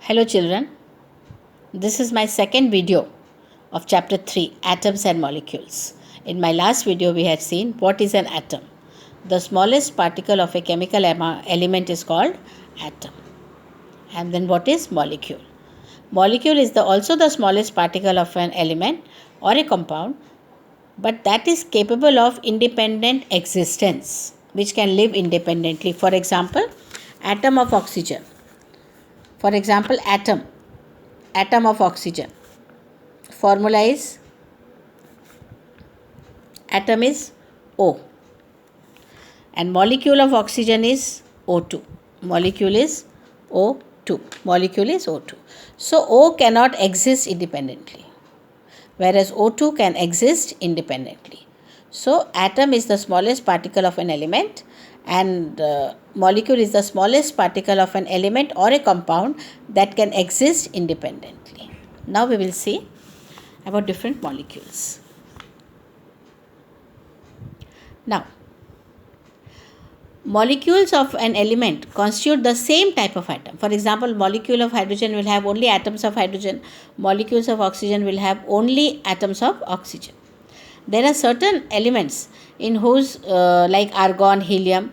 Hello children, this is my second video of chapter 3, Atoms and Molecules. In my last video we had seen what is an atom. The smallest particle of a chemical element is called atom. And then what is molecule? Molecule is also the smallest particle of an element or a compound, but that is capable of independent existence, which can live independently. For example, atom of oxygen. For example, atom of oxygen. Formula is atom is O, and molecule of oxygen is O2. Molecule is O2. Molecule is O2. So O cannot exist independently, whereas O2 can exist independently. So atom is the smallest particle of an element, and molecule is the smallest particle of an element or a compound that can exist independently. Now we will see about different molecules. Now, molecules of an element constitute the same type of atom. For example, molecule of hydrogen will have only atoms of hydrogen. Molecules of oxygen will have only atoms of oxygen. There are certain elements in whose, like argon, helium,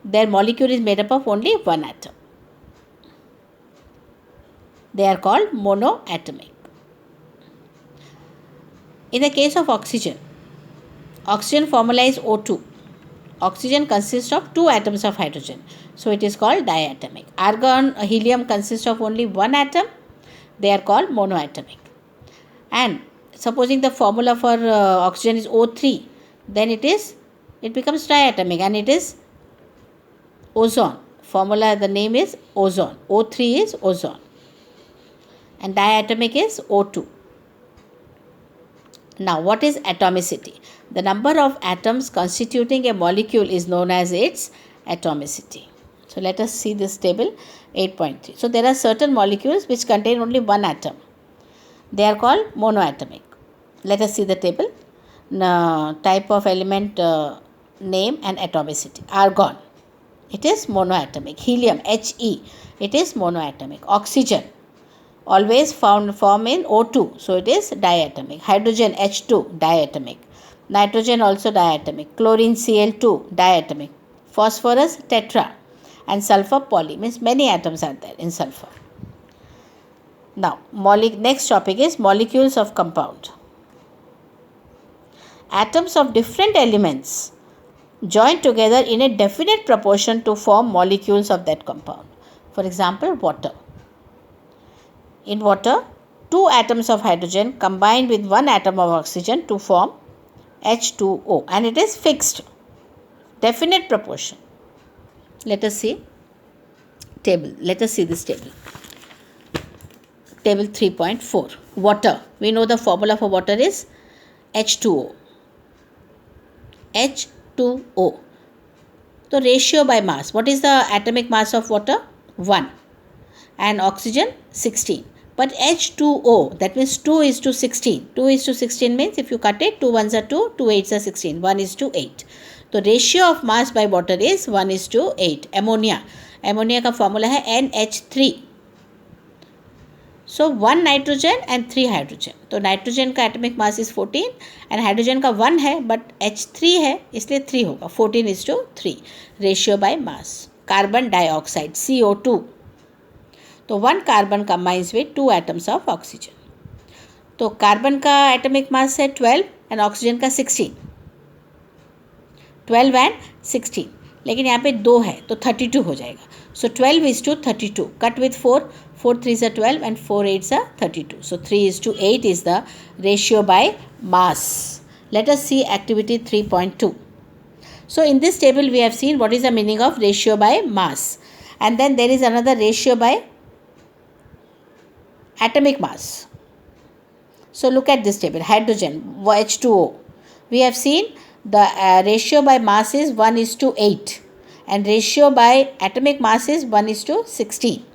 their molecule is made up of only one atom. They are called monoatomic. In the case of oxygen formula is O2. Oxygen consists of two atoms of hydrogen, so it is called diatomic. Argon, helium consists of only one atom, they are called monoatomic. And supposing the formula for oxygen is O3, then it becomes diatomic, and it is ozone. Formula, the name is ozone. O3 is ozone, and diatomic is O2. Now, what is atomicity? The number of atoms constituting a molecule is known as its atomicity. So, let us see this table 8.3. So, there are certain molecules which contain only one atom. They are called monoatomic. Let us see the table. Type of element, name and atomicity. Argon, it is monoatomic. Helium, He, it is monoatomic. Oxygen, always form in O2, so it is diatomic. Hydrogen, H2, diatomic. Nitrogen also diatomic. Chlorine, Cl2, diatomic. Phosphorus, tetra. And sulfur, poly, means many atoms are there in sulfur. Now, next topic is molecules of compound. Atoms of different elements join together in a definite proportion to form molecules of that compound. For example, water. In water, two atoms of hydrogen combine with one atom of oxygen to form H2O, and it is fixed, definite proportion. Let us see table. Let us see this table. Table 3.4. Water. We know the formula for water is H2O. H2O. So, ratio by mass. What is the atomic mass of water? 1. And oxygen 16. But H2O, that means 2 is to 16. 2 is to 16 means if you cut it, 2 1s are 2, 2 8s are 16. 1 is to 8. So, ratio of mass by water is 1 is to 8. Ammonia. Ammonia का formula है NH3. So, 1 nitrogen and 3 hydrogen. तो nitrogen का atomic mass is 14 and hydrogen का 1 है but H3 है इसलिए 3 होगा. 14 is to 3. Ratio by mass. Carbon dioxide CO2. तो 1 carbon combines with 2 atoms of oxygen. तो कार्बन का एटॉमिक मास है 12 एंड ऑक्सीजन का 16. 12 एंड 16, लेकिन यहाँ पे 2 है तो 32 हो जाएगा. सो 12 is to 32. Cut with 4, 4 3s are 12 and 4 8s are 32. So 3 is to 8 is the ratio by mass. Let us see activity 3.2. So in this table we have seen what is the meaning of ratio by mass, and then there is another ratio by atomic mass. So look at this table. Hydrogen, H2O. We have seen the ratio by mass is 1 is to 8 and ratio by atomic mass is 1 is to 16.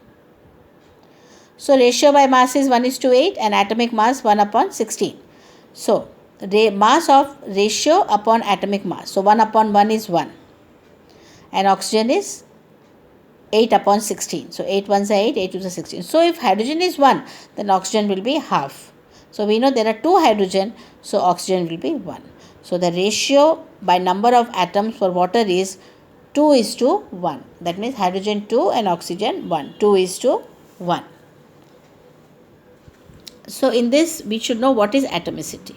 So ratio by mass is 1 is to 8 and atomic mass 1 upon 16. So mass of ratio upon atomic mass. So 1 upon 1 is 1 and oxygen is 8 upon 16. So 8 ones are 8, 8 twos are 16. So if hydrogen is 1, then oxygen will be half. So we know there are 2 hydrogen, so oxygen will be 1. So the ratio by number of atoms for water is 2:1. That means hydrogen 2 and oxygen 1. 2:1. So in this we should know what is atomicity.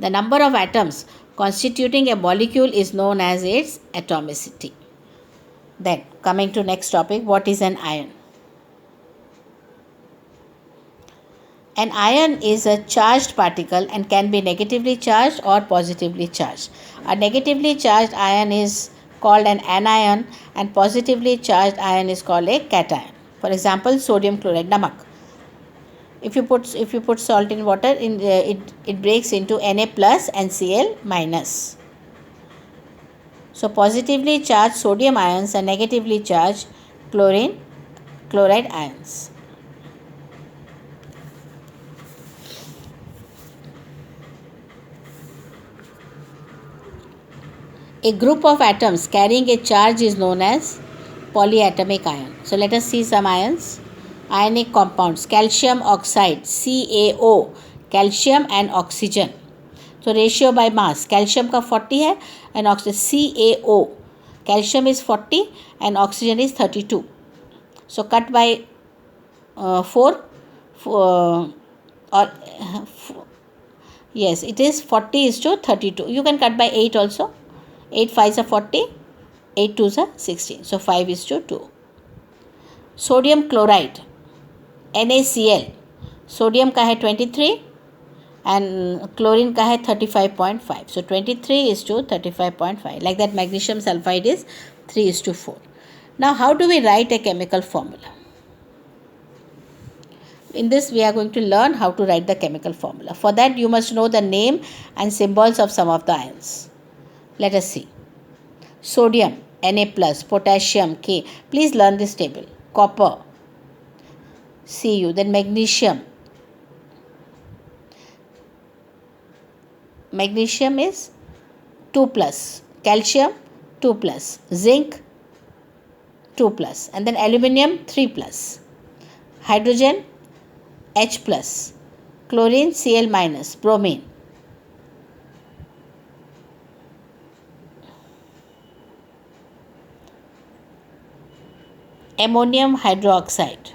The number of atoms constituting a molecule is known as its atomicity. Then coming to next topic, what is an ion? An ion is a charged particle and can be negatively charged or positively charged. A negatively charged ion is called an anion and positively charged ion is called a cation. For example, sodium chloride, namak. If you put salt in water, it breaks into Na plus and Cl minus. So positively charged sodium ions and negatively charged chloride ions. A group of atoms carrying a charge is known as polyatomic ion. So let us see some ions. Ionic compounds, calcium oxide, CaO, calcium and oxygen. So ratio by mass, calcium का 40 है and oxygen CaO, calcium is 40 and oxygen is 32. So cut by 4 yes, it is 40:32. You can cut by 8 also. 8 5s are 40, 8 2s are 16. So 5:2. Sodium chloride, NaCl, sodium का है 23 and chlorine का है 35.5. So 23:35.5. Like that, magnesium sulfide is 3:4. Now how do we write a chemical formula? In this we are going to learn how to write the chemical formula. For that you must know the name and symbols of some of the ions. Let us see. Sodium, Na plus, potassium, K. Please learn this table. Copper, Cu. Then magnesium. Magnesium is 2 plus. Calcium 2 plus. Zinc 2 plus. And then aluminium 3 plus. Hydrogen H plus. Chlorine Cl minus. Bromine. Ammonium hydroxide.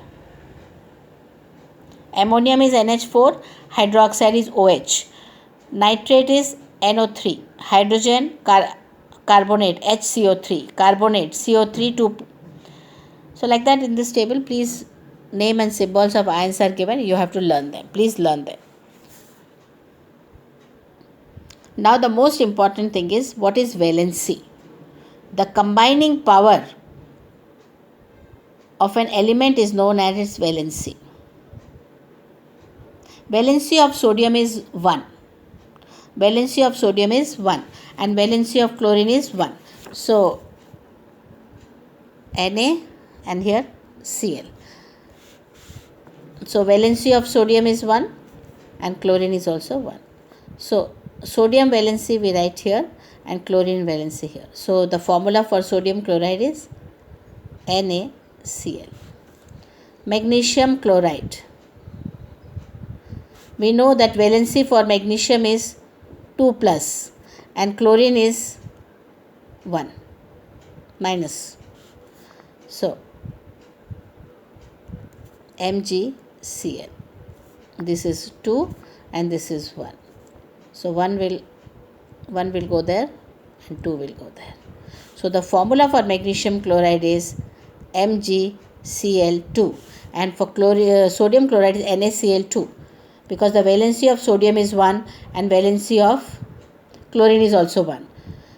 Ammonium is NH4, hydroxide is OH. Nitrate is NO3. Hydrogen carbonate HCO3. Carbonate CO3 2. So like that, in this table, please name and symbols of ions are given. You have to learn them. Please learn them. Now the most important thing is, what is valency? The combining power of an element is known as its valency. Valency of sodium is 1. Valency of sodium is 1 and valency of chlorine is 1. So Na and here Cl. So valency of sodium is 1 and chlorine is also 1. So sodium valency we write here and chlorine valency here. So the formula for sodium chloride is NaCl. Magnesium chloride. We know that valency for magnesium is 2 plus and chlorine is 1 minus. So MgCl. This is 2 and this is 1. So 1 will go there and 2 will go there. So the formula for magnesium chloride is MgCl2 and for sodium chloride is NaCl2, because the valency of sodium is 1 and valency of chlorine is also 1.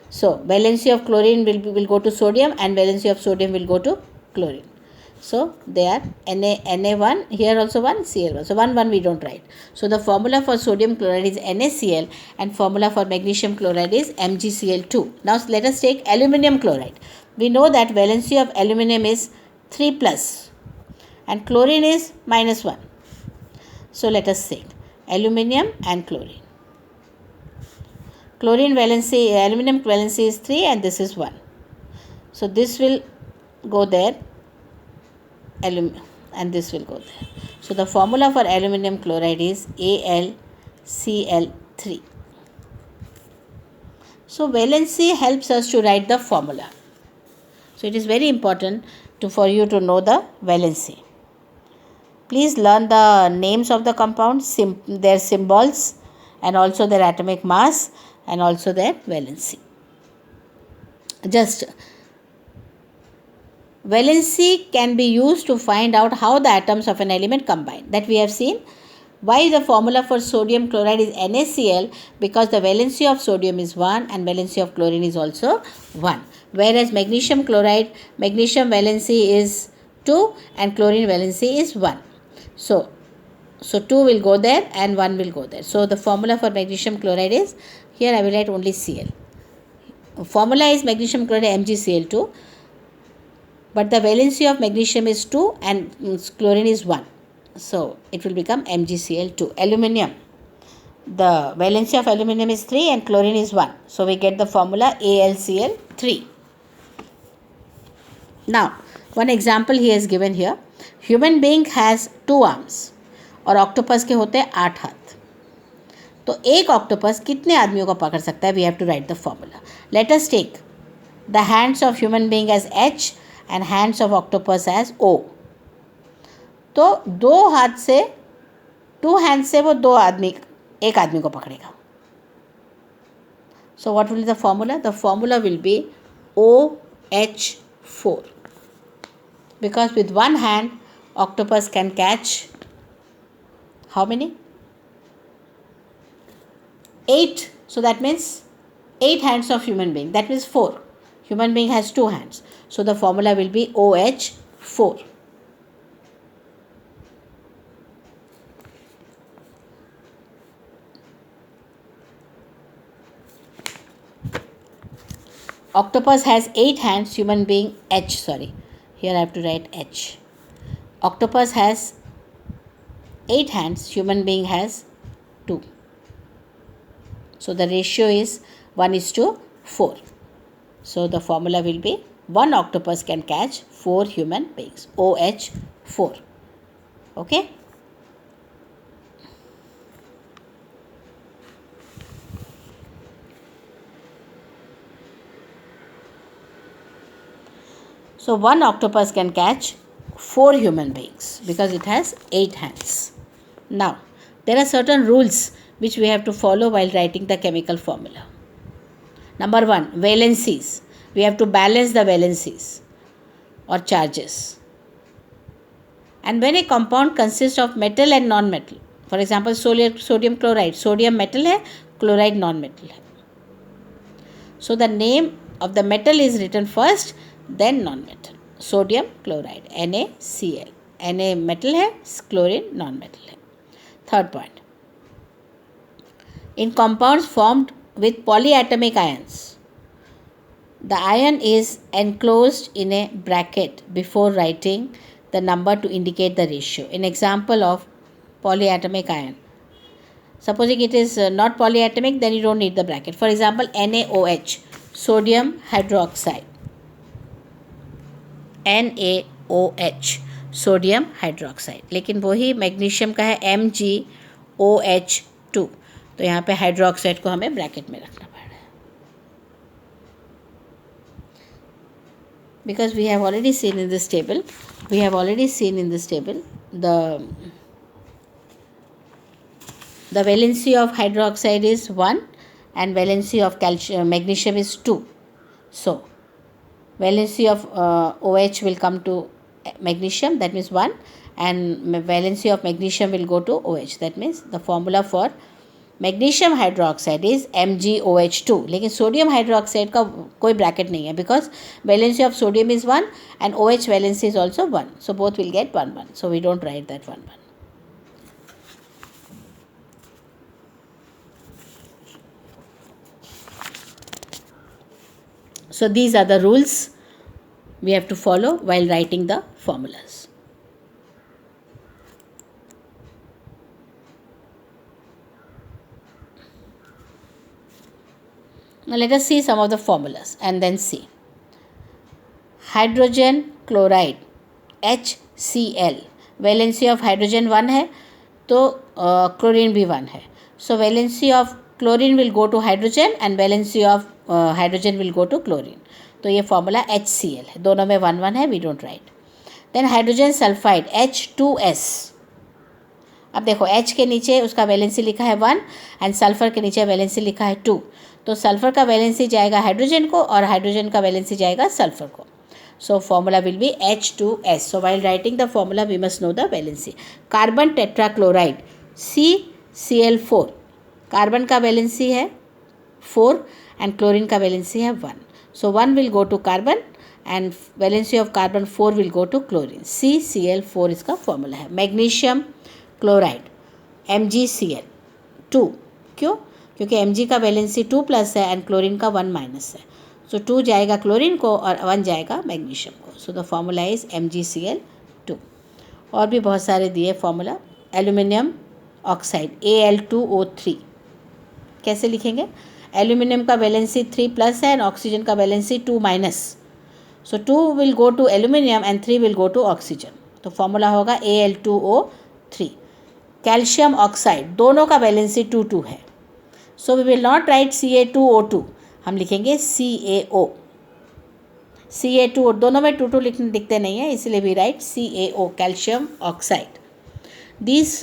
So valency of chlorine will go to sodium and valency of sodium will go to chlorine. So they are Na1, here also 1, Cl1. So 1 we don't write. So the formula for sodium chloride is NaCl and formula for magnesium chloride is MgCl2. Now let us take aluminium chloride. We know that valency of aluminium is 3 plus and chlorine is minus 1. So let us say aluminium and chlorine. Chlorine valency, aluminium valency is 3 and this is 1. So this will go there, and this will go there. So the formula for aluminum chloride is AlCl3. So valency helps us to write the formula. So it is very important for you to know the valency. Please learn the names of the compounds, their symbols, and also their atomic mass, and also their valency. Just valency can be used to find out how the atoms of an element combine. That we have seen. Why the formula for sodium chloride is NaCl? Because the valency of sodium is 1 and valency of chlorine is also 1. Whereas magnesium chloride, magnesium valency is 2 and chlorine valency is 1. So 2 will go there and 1 will go there. So the formula for magnesium chloride is, here I will write only Cl. Formula is magnesium chloride MgCl2, but the valency of magnesium is 2 and chlorine is 1. So it will become MgCl2. Aluminium, the valency of aluminium is 3 and chlorine is 1. So we get the formula AlCl3. Now, one example he has given here. Human being has 2 arms और octopus के होते हैं 8 हाथ. तो एक octopus कितने आदमियों को पकड़ सकता है? We have to write the formula. Let us take the hands of human being as H and hands of octopus as O. तो 2 हाथ से, 2 हैंड से वो एक आदमी को पकड़ेगा. So what will the formula? The formula will B OH4. Because with one hand, octopus can catch how many? 8. So that means 8 hands of human being. That means 4. Human being has 2 hands. So the formula will be OH4. Octopus has 8 hands, human being H. Sorry. Here I have to write H. Octopus has 8 hands, human being has 2. So the ratio is 1:4. So the formula will be 1 octopus can catch 4 human beings. OH4. Okay. So 1 octopus can catch 4 human beings because it has 8 hands. Now, there are certain rules which we have to follow while writing the chemical formula. Number 1, valencies. We have to balance the valencies or charges. And when a compound consists of metal and non-metal, for example, sodium chloride, sodium metal hai, chloride non-metal hai. So the name of the metal is written first, then non-metal. Sodium chloride, NaCl. Na metal hai, chlorine non-metal hai. Third point. In compounds formed with polyatomic ions, the ion is enclosed in a bracket before writing the number to indicate the ratio. An example of polyatomic ion. Supposing it is not polyatomic, then you don't need the bracket. For example, NaOH, sodium hydroxide. NaOH, sodium hydroxide. लेकिन वही magnesium का है MgOH2. तो यहाँ पे hydroxide को हमें bracket में रखना पड़ रहा है. Because we have already seen in this table, the valency of hydroxide is 1 and valency of magnesium is 2. So valency of OH will come to magnesium, that means 1, and valency of magnesium will go to OH. That means the formula for magnesium hydroxide is MgOH2. लेकिन sodium hydroxide का कोई bracket नहीं है because valency of sodium is 1 and OH valency is also 1. So both will get 1, 1. So we don't write that 1, 1. So these are the rules we have to follow while writing the formulas. Now let us see some of the formulas and then see. Hydrogen chloride HCl, valency of hydrogen 1 है तो chlorine भी 1 है. So valency of chlorine will go to hydrogen and valency of hydrogen will go to chlorine. तो ये formula HCl है, दोनों में 1 1 है, we don't write. Then hydrogen sulphide H2S. अब देखो H के नीचे उसका वैलेंसी लिखा है 1 एंड सल्फर के नीचे वैलेंसी लिखा है 2. तो सल्फर का वैलेंसी जाएगा हाइड्रोजन को और हाइड्रोजन का वैलेंसी जाएगा सल्फर को. So formula will be H2S. So while writing the formula we must know the valency. Carbon tetrachloride CCl4. Carbon का वैलेंसी है 4 एंड क्लोरीन का वैलेंसी है 1. So 1 will go to carbon and valency of carbon 4 will go to chlorine. CCl4 इसका formula है. Magnesium chloride MgCl2. क्यों? क्योंकि Mg का valency 2 plus है एंड क्लोरीन का 1 माइनस है. सो 2 जाएगा क्लोरीन को और 1 जाएगा मैग्नीशियम को. So the formula is MgCl2. और भी बहुत सारे दिए फॉर्मूला. Aluminium oxide Al2O3. कैसे लिखेंगे? एल्यूमिनियम का वैलेंसी 3 प्लस है एंड ऑक्सीजन का valency 2 minus. So 2 will go to aluminium and 3 will go to oxygen. तो फॉर्मूला होगा Al2O3. कैल्शियम ऑक्साइड, दोनों का वैलेंसी 2 2 है. So we will not write Ca2O2, हम लिखेंगे CaO. Ca2, दोनों में 2 2 दिखते नहीं है, इसलिए we write CaO, calcium oxide. These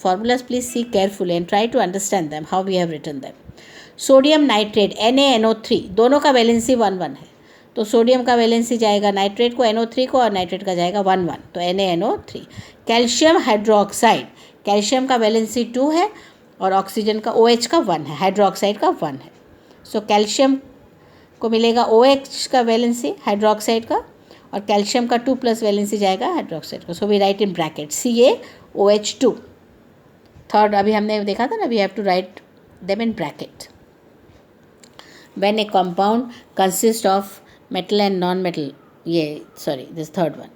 formulas please see carefully and try to understand them, how we have written them. Sodium nitrate NaNO3, दोनों का वैलेंसी 1 1 है. तो सोडियम का वैलेंसी जाएगा नाइट्रेट को NO3 को और नाइट्रेट का जाएगा 1 1. तो NaNO3. कैल्शियम हाइड्रोक्साइड, कैल्शियम का वैलेंसी 2 है और ऑक्सीजन का OH का 1 है, हाइड्रोक्साइड का 1 है. सो कैल्शियम को मिलेगा OH का वैलेंसी हाइड्रोक्साइड का और कैल्शियम का 2 प्लस वैलेंसी जाएगा हाइड्रोक्साइड को. So we write in bracket CaOH2. Third अभी हमने देखा था ना, we have to write them in bracket. When a compound consist of metal and non-metal, this third one.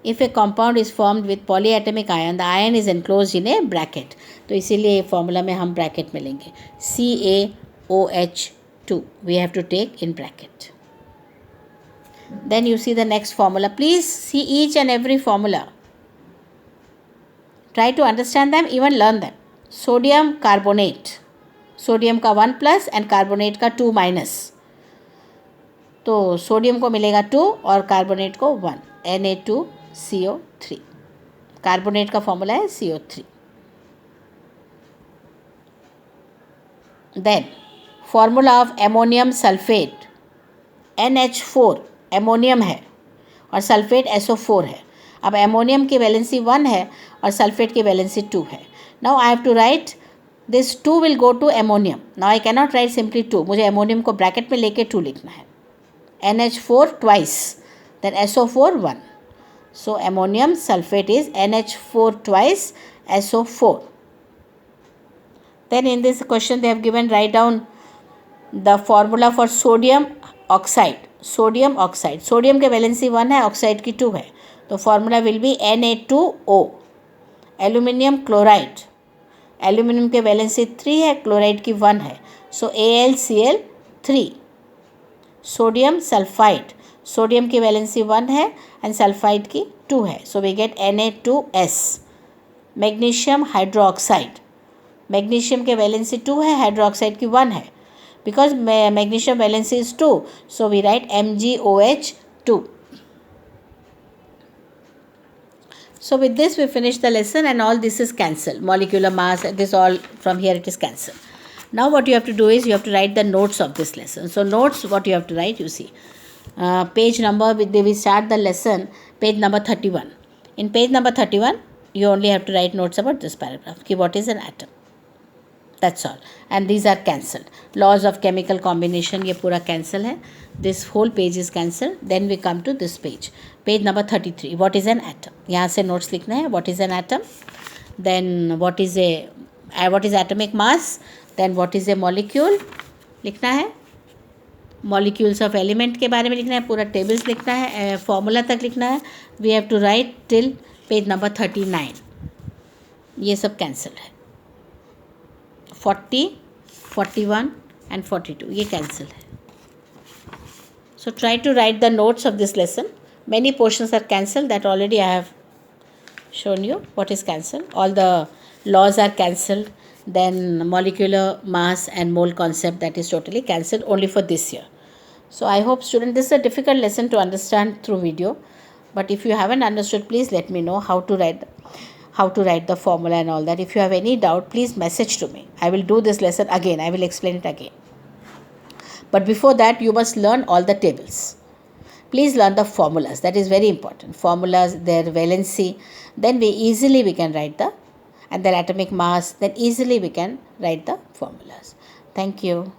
If a compound is formed with polyatomic ion, the ion is enclosed in a bracket. तो इसीलिए formula में हम bracket में लेंगे. CaOH2 we have to take in bracket. Then you see the next formula. Please see each and every formula. Try to understand them, even learn them. Sodium carbonate, sodium का 1 plus and carbonate का 2 minus. तो sodium को मिलेगा 2 और carbonate को 1, Na2CO3. Carbonate का formula है CO3. Then formula of ammonium sulphate NH4, ammonium है और सल्फेट SO4 है. अब एमोनियम की वैलेंसी 1 है और सल्फेट की वैलेंसी 2 है. Now I have to write this 2 will go to ammonium. Now I cannot write simply 2, मुझे एमोनियम को ब्रैकेट में लेके 2 लिखना है. NH4 twice, then SO4 1. So ammonium sulfate is NH4 twice SO4. Then in this question they have given, write down the formula for sodium oxide. Sodium oxide, sodium के valency 1 है, oxide की 2 है. तो formula will be Na2O. Aluminium chloride, aluminium के valency 3 है, chloride की 1 है. So AlCl3. Sodium sulphide, sodium की वैलेंसी 1 है एंड सल्फाइड की 2 है. So we get Na2S. Magnesium hydroxide, magnesium के वैलेंसी 2 है, हाइड्रोक्साइड की 1 है. Because magnesium valency is 2, so we write MgOH2. So with this we finish the lesson and all this is cancelled. Molecular mass, this all from here it is cancelled. Now what you have to do is you have to write the notes of this lesson. So notes, what you have to write, you see. Page number, we start the lesson, page number 31. In page number 31, you only have to write notes about this paragraph. Ki what is an atom? That's all. And these are cancelled. Laws of chemical combination, ये पूरा cancel है. This whole page is cancelled. Then we come to this page. Page number 33. What is an atom? यहाँ से notes लिखना है. What is an atom? Then what is atomic mass? Then what is a molecule? लिखना है. Molecules of element के बारे में लिखना है. पूरा tables लिखना है. Formula तक लिखना है. We have to write till page number 39. ये सब cancel है. 40, 41 and 42 ये cancel है. So try to write the notes of this lesson. Many portions are cancelled, that already I have shown you what is cancelled. All the laws are cancelled. Then molecular mass and mole concept, that is totally cancelled only for this year. So I hope students, this is a difficult lesson to understand through video, but if you haven't understood, please let me know how to write the formula and all that. If you have any doubt, please message to me. I will do this lesson again. I will explain it again. But before that, you must learn all the tables. Please learn the formulas. That is very important. Formulas, their valency. Then we can write and their atomic mass. Then easily we can write the formulas. Thank you.